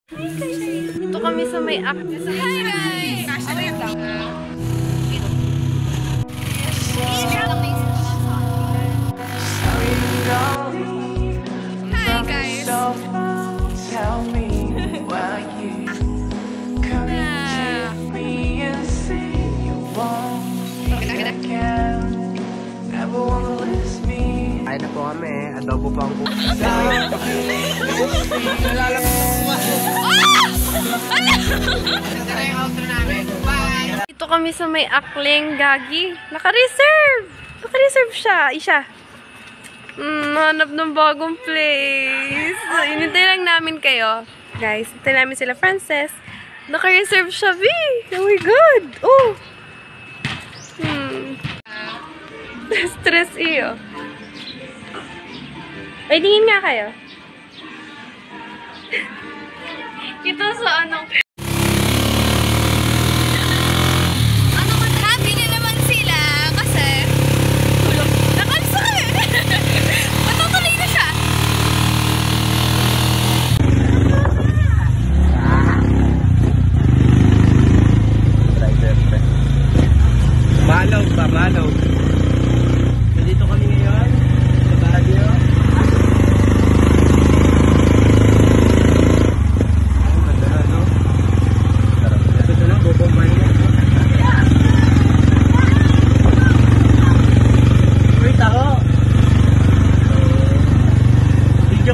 Ito kami sa may active. Hi guys! Hi guys! Tell me why you come to me and say you want me again. Never wanna lose me. Ay na po kami, adobo pa ang Ito kami sa may Akling Gagi. Naka-reserve! Naka-reserve siya. Isa. Hanap ng bagong place. Inintay lang namin kayo. Guys, intay namin sila Frances. Naka-reserve siya, B! Oh my God! Oh! Stress iyo. Ay, tingin nga kayo. Ito sa ano. Happy na naman sila kasi nakalisa kami. Matutuloy na siya. Malaw pa, malaw. Dito kami ngayon sa Baguio.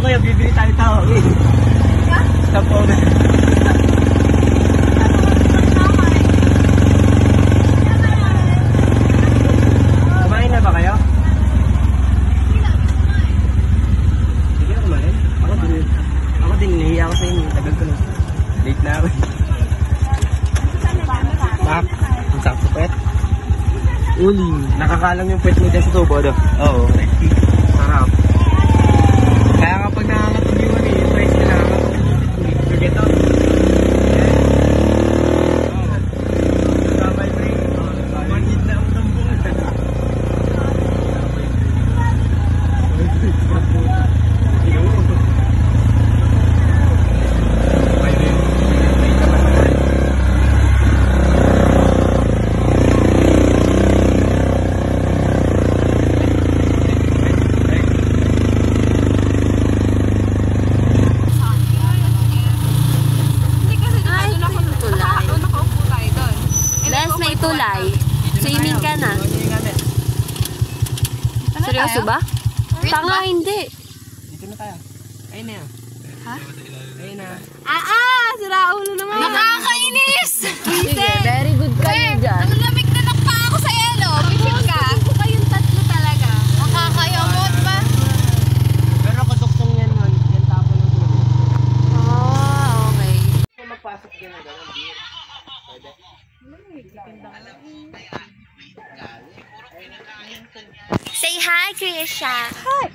Kaya bibili tayo tao eh. Sa pobre. Kumain na ba kayo? Sige na kumain. Ako din nahiya ako sa inyo. Tagal ko na. Late na ako. Bak, ang sakto pet. Uli, nakakalang yung pet mo dyan sa tubo do. Oo. Sarap. Kaya kapag nakakapag-iwan eh, yung price na nakakapag-iwan. Forget out. Sabay break. Manid na ang tambong. Tulay. Swimming ka na. Seryoso ba? Tanga, hindi. Dito na tayo. Ayun na yan. Ha? Ayun na. Sira ulo naman. Nakakainis! Sige, very good kayo dyan. Nalamig na pa ako sa yelo. Bisit ka. Ko kayong tatlo talaga. Nakakayamot ba? Pero kaduktong yan nun. Yan tapon ng tulo. Okay. Kung magpasok din na gano'n, beer. Pwede. Say hi, Krisha. Hi.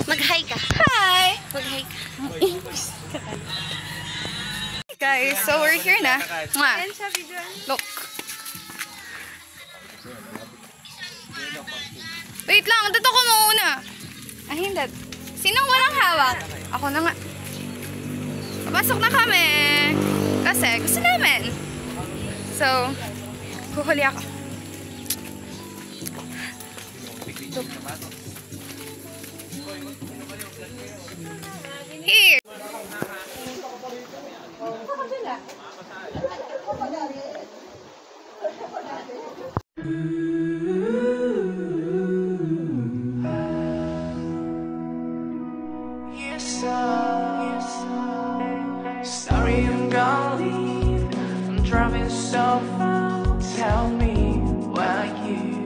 Mag-hi ka. Hi. Mag-hi ka. Guys, so we're here na. Look. Wait lang, dito ko muna. Ay, hindi. Sinong walang hawak? Ako na nga. Papasok na kami. Kasi gusto namin. So, kuhuli ako. Here. Sorry, I'm gonna leave. I'm driving so far. Tell me why you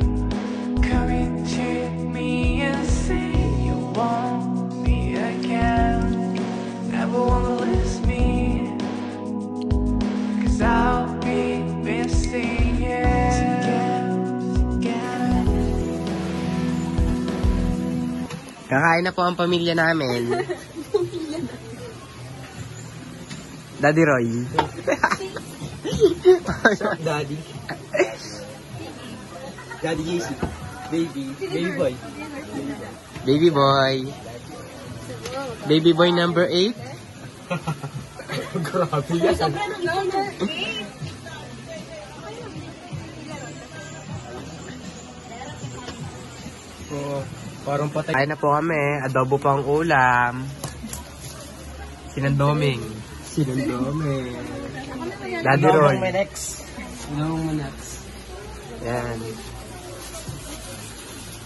coming to me and say you want me again. Never wanna lose me, 'cause I'll be missing you. Kakain na po ang pamilya namin. Daddy Roy. Daddy. Daddy JC. Baby boy. Baby boy. Baby boy number 8. Grabe yan. Oo, parang patay. Kain na po kami. Adobo pang ulam. Sinandoming. Sinandoming. Daddy Roy. Sinandoming Menex. Yan.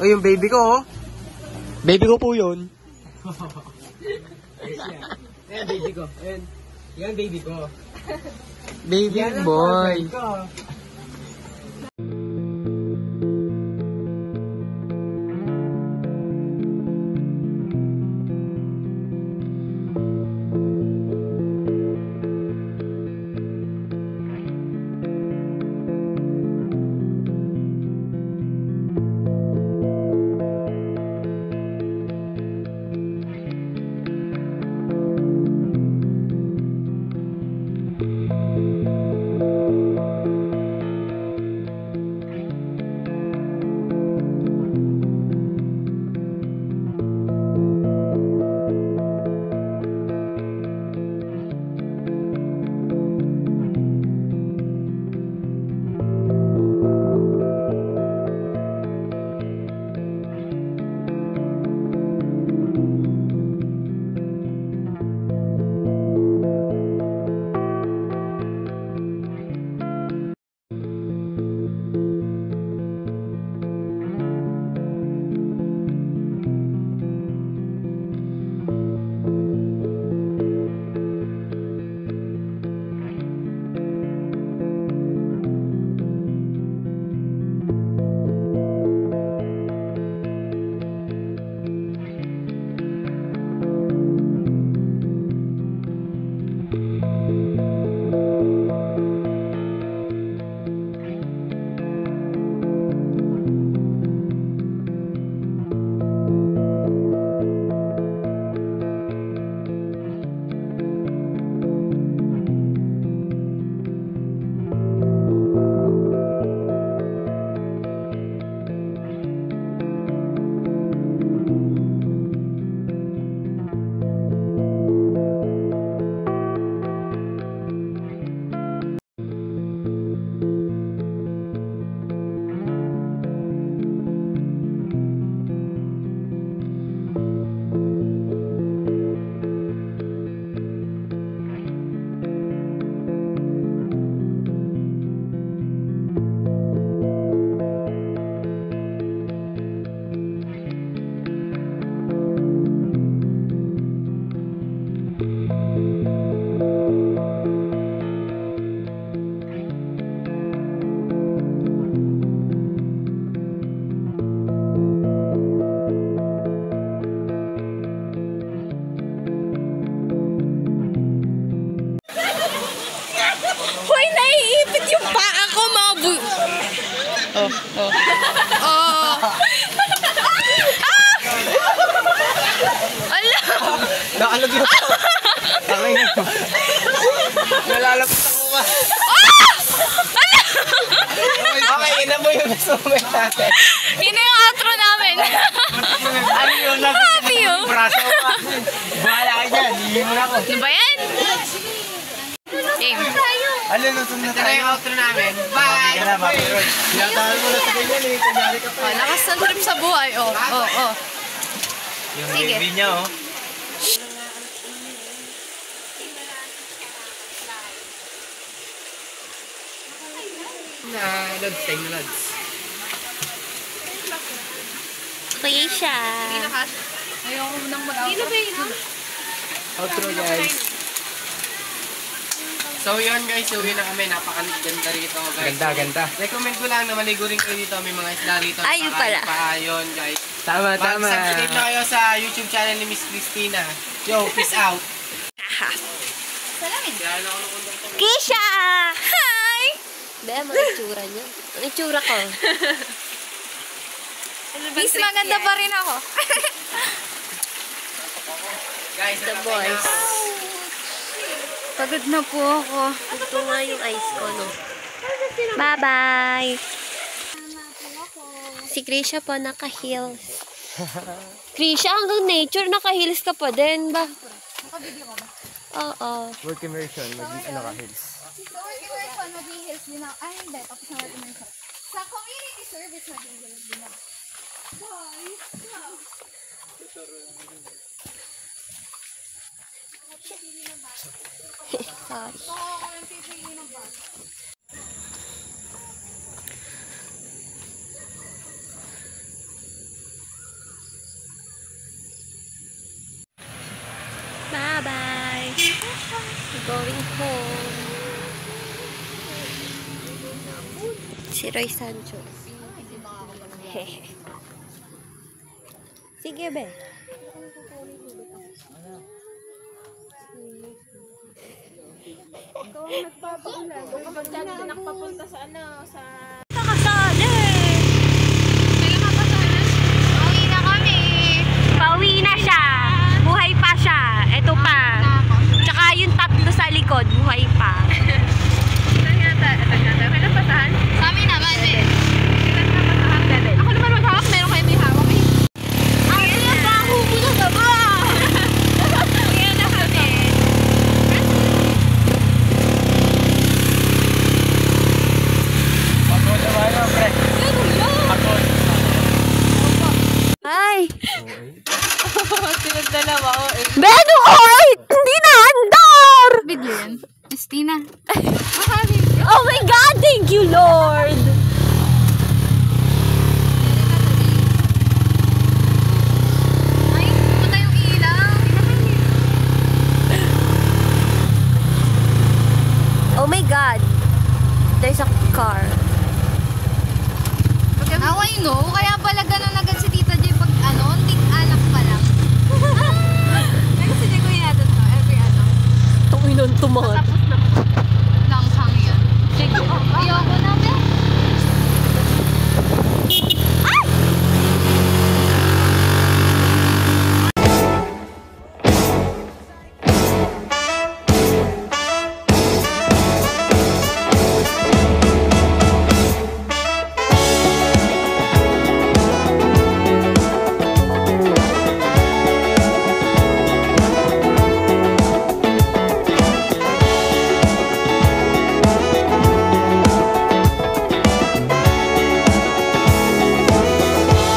Oh, yung baby ko, oh. Baby ko po yun. Ayan, baby ko. Ayan. Yan, baby ko. Baby boy. Nakalagyan ako. Nalalapit ako ba? Okay, ina mo yung nasumet natin. Yun yung outro namin. Ano yun? Happy yun. Braso ka. Bahala ka dyan. Hindi mo na ako. Ano ba yan? Game. Ano nung sunod na tayo yung outro namin? Bye! Kaya na, Papi Roy. Pinatahan mo na sa ganyan eh. Kunyari ka pa. Lakas ng trip sa buhay. Yung Sige. baby niya, oh. Lods, time na lods. Kuya siya. Ayoko nang mag-outro. Outro, guys. So yun guys, uwi na kami. Napakaganda rito guys. Ganda. Recommend ko lang na maligo rin kayo dito. May mga isda rito. Ayun pala. Ayun guys. Tama. Mag-subscribe na kayo sa YouTube channel ni Miss Christina. Yo, peace out. Salamin. Kisha! Hi! Be, mga itsura niya. Ang itsura ko. Miss, maganda pa rin ako. Guys, The boys. Pagod na po ako. Ito nga yung ice ko, no? Bye-bye! Si Krisha po, naka-heels. Krisha, hanggang nature, naka-heels ka pa din ba? Oo. Work immersion, ano ka, Hills. Sa work immersion, maging hills din ako. Ay, hindi. Tapos sa work immersion. Sa community service, maging hills din ako. Guys, Bye-bye. We're going home. Si Roy Sanchez. Sige, be. Nakasali! pauwi na kami. Pauwi na siya. Buhay pa siya. Ito pa. Tsaka yung tatlo sa likod, buhay pa. Sa amin naman eh. Ako naman maghawak. Meron kayo may hawak eh. Ang trabaho mo na naman! Kaya na kami. Pagod na ba yun, pre? Pagod. Ay! Silang dalawa o eh. Beno ko! Ay! Hindi na andar! Video yan. Christina. Oh my God! Thank you, Lord! Ay, pumunta yung ilaw. Oh my God! There's a car. How I know? Kaya pala ganun agad si Tita J pag tik alak pa lang. Ay, kasi di ko yata to. Every Tunginon tumangat. Tapos na. Langhang yan. Ayoko na, be.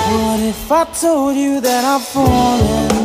What if I told you that I've fallen